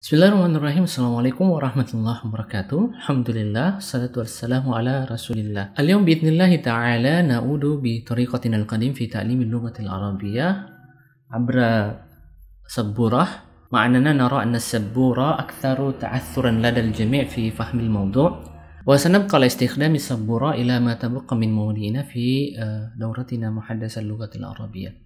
Bismillahirrahmanirrahim. Assalamualaikum warahmatullahi wabarakatuh. Alhamdulillah, salatu wassalamu ala rasulillah. Al-yawm bi'idhnillahi ta'ala na'udu bi tariqatina al-qadim fi ta'limil lughatil arabiyyah abra sabburah. Ma'anana nara anna as-sabbura aktharu ta'athuran ladal jami' fi fahmil mawdu' wa sanabqa ala istikhdami as-sabbura ila ma tabaqqa min mawdi'ina fi dauratina muhaddasal lughatil arabiyyah.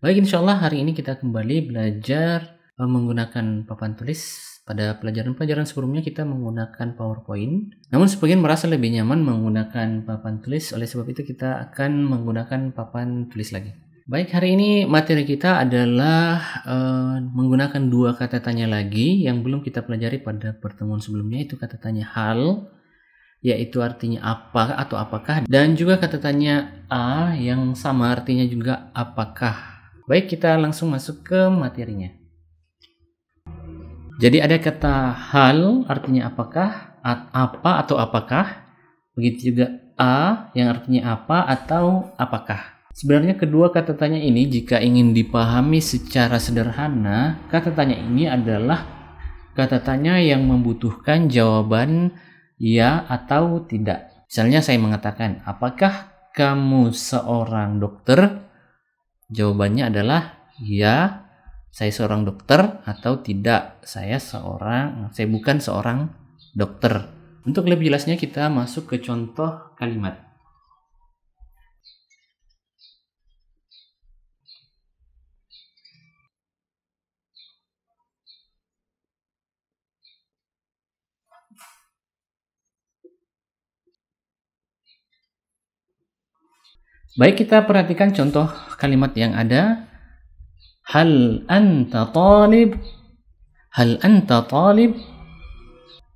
Baik, insyaallah hari ini kita kembali belajar menggunakan papan tulis. Pada pelajaran-pelajaran sebelumnya kita menggunakan PowerPoint, namun sebagian merasa lebih nyaman menggunakan papan tulis, oleh sebab itu kita akan menggunakan papan tulis lagi. Baik, hari ini materi kita adalah menggunakan dua kata tanya lagi yang belum kita pelajari pada pertemuan sebelumnya, itu kata tanya hal, yaitu artinya apa atau apakah, dan juga kata tanya a yang sama artinya juga apakah. Baik, kita langsung masuk ke materinya. Jadi ada kata hal artinya apakah, apa atau apakah. Begitu juga a yang artinya apa atau apakah. Sebenarnya kedua kata tanya ini jika ingin dipahami secara sederhana, kata tanya ini adalah kata tanya yang membutuhkan jawaban ya atau tidak. Misalnya saya mengatakan, apakah kamu seorang dokter? Jawabannya adalah ya, saya seorang dokter, atau tidak, saya bukan seorang dokter. Untuk lebih jelasnya kita masuk ke contoh kalimat. Baik, kita perhatikan contoh kalimat yang ada. Hal anta talib? Hal anta talib?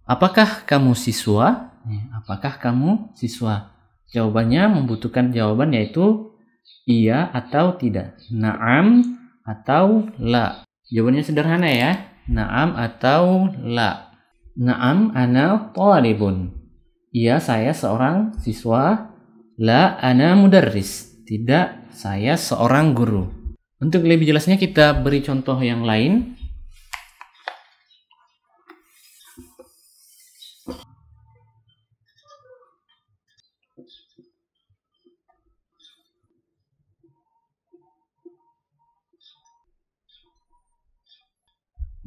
Apakah kamu siswa? Apakah kamu siswa? Jawabannya membutuhkan jawaban yaitu iya atau tidak, na'am atau la. Jawabannya sederhana ya, na'am atau la. Na'am ana talibun. Iya, saya seorang siswa. La ana mudarris. Tidak, saya seorang guru. Untuk lebih jelasnya kita beri contoh yang lain.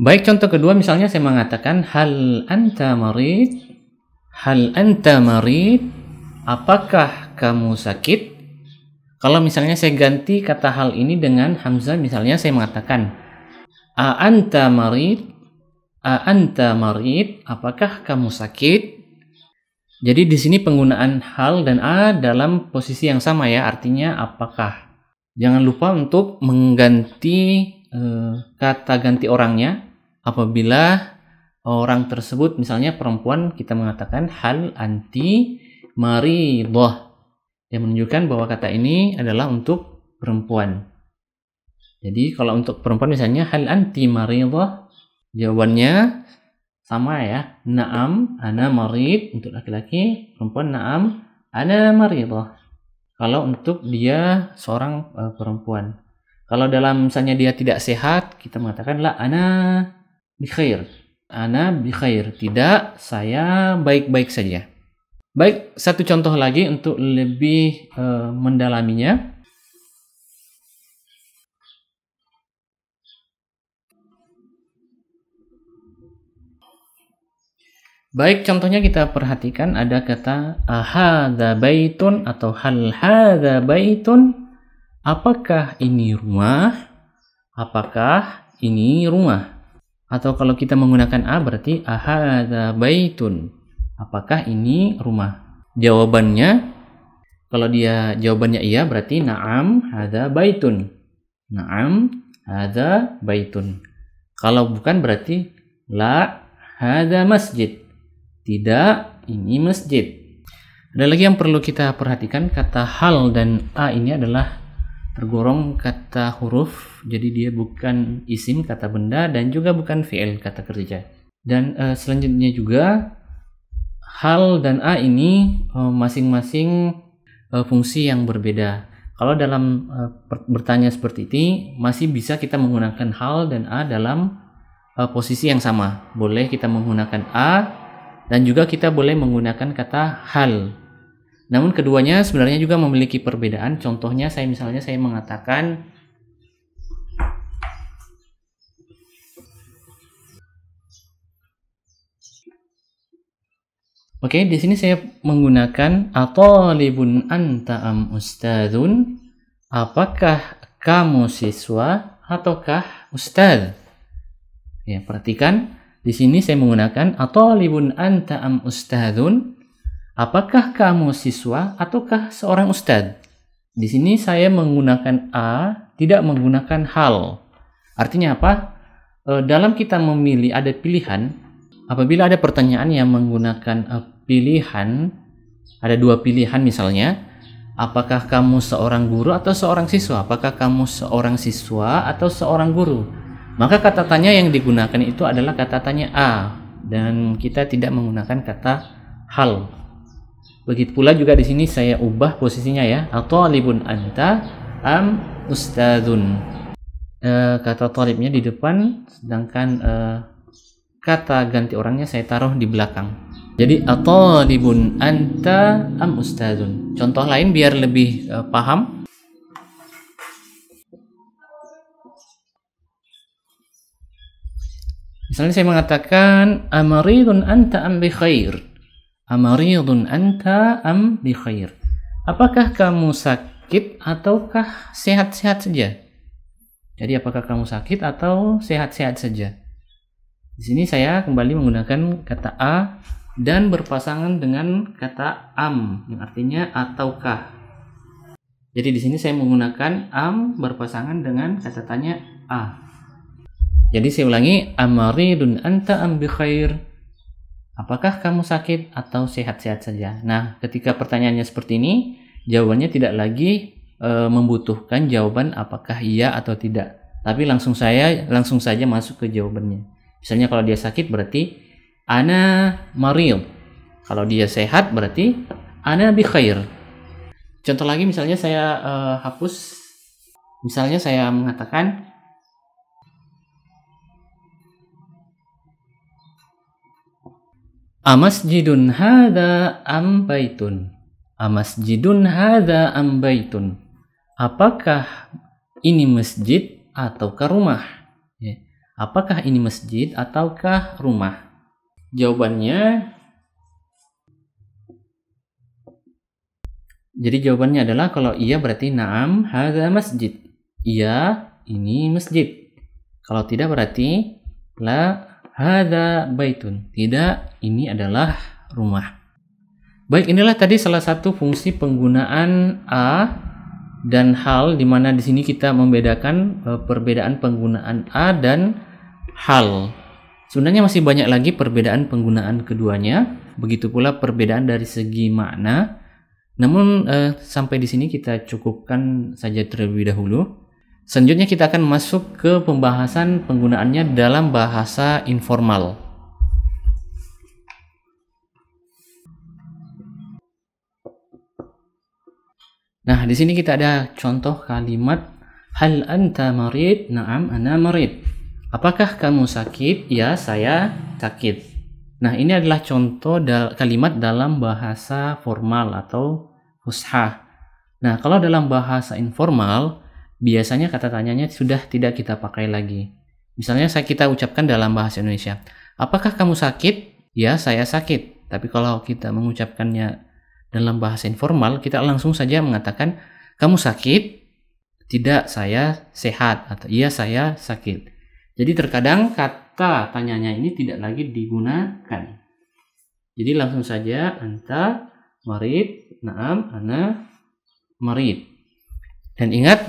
Baik, contoh kedua misalnya saya mengatakan hal anta marid? Hal anta marid? Apakah kamu sakit? Kalau misalnya saya ganti kata hal ini dengan hamzah, misalnya saya mengatakan a anta marid? A anta marid? Apakah kamu sakit? Jadi di sini penggunaan hal dan a dalam posisi yang sama ya, artinya apakah. Jangan lupa untuk mengganti kata ganti orangnya. Apabila orang tersebut misalnya perempuan, kita mengatakan hal anti maridah, yang menunjukkan bahwa kata ini adalah untuk perempuan. Jadi kalau untuk perempuan misalnya hal anti maridah, jawabannya sama ya, na'am ana marid untuk laki-laki, perempuan na'am ana maridah. Kalau untuk dia seorang perempuan. Kalau dalam misalnya dia tidak sehat, kita mengatakan la ana bikhair. Ana bikhair, tidak, saya baik-baik saja. Baik, satu contoh lagi untuk lebih mendalaminya. Baik, contohnya kita perhatikan ada kata ahadza baitun atau hal hadza baitun? Apakah ini rumah? Apakah ini rumah? Atau kalau kita menggunakan a berarti ahadza baitun? Apakah ini rumah? Jawabannya, kalau dia jawabannya iya berarti na'am hadza baitun. Na'am hadza baitun. Kalau bukan berarti la hadza masjid. Tidak, ini masjid. Ada lagi yang perlu kita perhatikan, kata hal dan a ini adalah tergolong kata huruf, jadi dia bukan isim kata benda dan juga bukan fi'il kata kerja. Dan selanjutnya juga hal dan a ini masing-masing fungsi yang berbeda. Kalau dalam bertanya seperti ini masih bisa kita menggunakan hal dan a dalam posisi yang sama. Boleh kita menggunakan a dan juga kita boleh menggunakan kata hal. Namun keduanya sebenarnya juga memiliki perbedaan. Contohnya misalnya saya mengatakan oke, di sini saya menggunakan atalibun anta am ustadzun? Apakah kamu siswa ataukah ustadz? Ya, perhatikan di sini saya menggunakan atalibun anta am ustadzun? Apakah kamu siswa ataukah seorang ustadz? Di sini saya menggunakan a, tidak menggunakan hal. Artinya apa? Dalam kita memilih ada pilihan. Apabila ada pertanyaan yang menggunakan pilihan, ada dua pilihan misalnya, apakah kamu seorang guru atau seorang siswa? Apakah kamu seorang siswa atau seorang guru? Maka kata tanya yang digunakan itu adalah kata tanya a, dan kita tidak menggunakan kata hal. Begitu pula juga di sini saya ubah posisinya ya, atalibun anta am ustadzun. Kata talibnya di depan, sedangkan kata ganti orangnya saya taruh di belakang. Jadi atalibun anta am ustadzun. Contoh lain biar lebih paham. Misalnya saya mengatakan amaridun anta am bi khair. Amaridun anta am bi khair. Apakah kamu sakit ataukah sehat-sehat saja? Jadi apakah kamu sakit atau sehat-sehat saja? Di sini saya kembali menggunakan kata a dan berpasangan dengan kata am yang artinya ataukah. Jadi di sini saya menggunakan am berpasangan dengan kata tanya a. Jadi saya ulangi, amaridun anta am bi khair. Apakah kamu sakit atau sehat-sehat saja? Nah, ketika pertanyaannya seperti ini, jawabannya tidak lagi membutuhkan jawaban apakah iya atau tidak. Tapi langsung saja masuk ke jawabannya. Misalnya kalau dia sakit berarti ana marid. Kalau dia sehat berarti ana bi khair. Contoh lagi misalnya saya hapus. Misalnya saya mengatakan amasjidun hadza am baitun? Amasjidun hadza am baitun? Apakah ini masjid ataukah rumah? Ya. Apakah ini masjid ataukah rumah? Jawabannya adalah kalau iya berarti na'am hadza masjid. Iya, ini masjid. Kalau tidak berarti la hadza baitun. Tidak, ini adalah rumah. Baik, inilah tadi salah satu fungsi penggunaan a dan hal, di mana di sini kita membedakan perbedaan penggunaan a dan hal. Sebenarnya masih banyak lagi perbedaan penggunaan keduanya, begitu pula perbedaan dari segi makna. Namun sampai di sini kita cukupkan saja terlebih dahulu. Selanjutnya kita akan masuk ke pembahasan penggunaannya dalam bahasa informal. Nah, di sini kita ada contoh kalimat hal anta marid? Na'am ana marid. Apakah kamu sakit? Ya, saya sakit. Nah, ini adalah contoh kalimat dalam bahasa formal atau fushah. Nah, kalau dalam bahasa informal biasanya kata tanyanya sudah tidak kita pakai lagi. Misalnya kita ucapkan dalam bahasa Indonesia, apakah kamu sakit? Ya, saya sakit. Tapi kalau kita mengucapkannya dalam bahasa informal, kita langsung saja mengatakan, kamu sakit? Tidak, saya sehat. Atau iya, saya sakit. Jadi terkadang kata tanyanya ini tidak lagi digunakan. Jadi langsung saja, anta marid, na'am, ana marid. Dan ingat,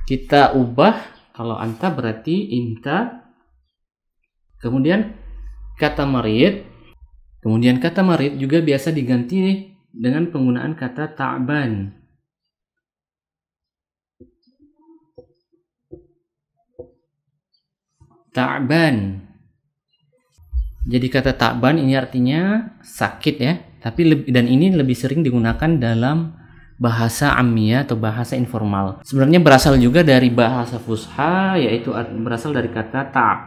kita ubah, kalau anta berarti inta, kemudian kata marid, juga biasa diganti dengan penggunaan kata ta'ban. Ta'ban. Jadi kata ta'ban ini artinya sakit ya, dan ini lebih sering digunakan dalam bahasa ammiyah atau bahasa informal. Sebenarnya berasal juga dari bahasa fusha, yaitu berasal dari kata ta'ab.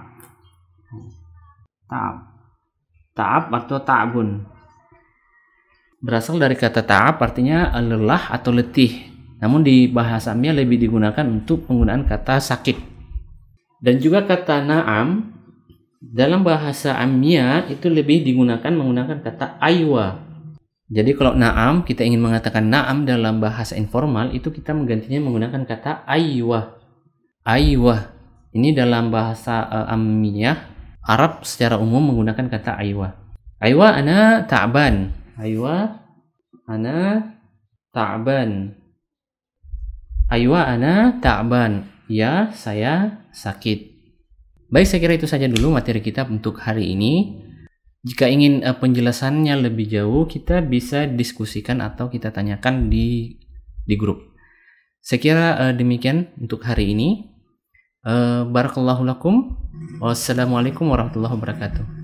Ta'ab. Ta'ab atau ta'bun. Berasal dari kata ta'ab, artinya lelah atau letih. Namun di bahasa Amiyah lebih digunakan untuk penggunaan kata sakit. Dan juga kata na'am dalam bahasa Amiyah itu lebih digunakan menggunakan kata aywa. Jadi kalau na'am, kita ingin mengatakan na'am dalam bahasa informal, itu kita menggantinya menggunakan kata aywa. Aywa. Ini dalam bahasa Amiyah Arab secara umum menggunakan kata aywa. Aywa ana ta'ban. Aywa ana ta'ban. Aywa ana ta'ban. Ya, saya sakit. Baik, saya kira itu saja dulu materi kita untuk hari ini. Jika ingin penjelasannya lebih jauh, kita bisa diskusikan atau kita tanyakan di grup. Saya kira demikian untuk hari ini. Barakallahu lakum. Wassalamualaikum warahmatullahi wabarakatuh.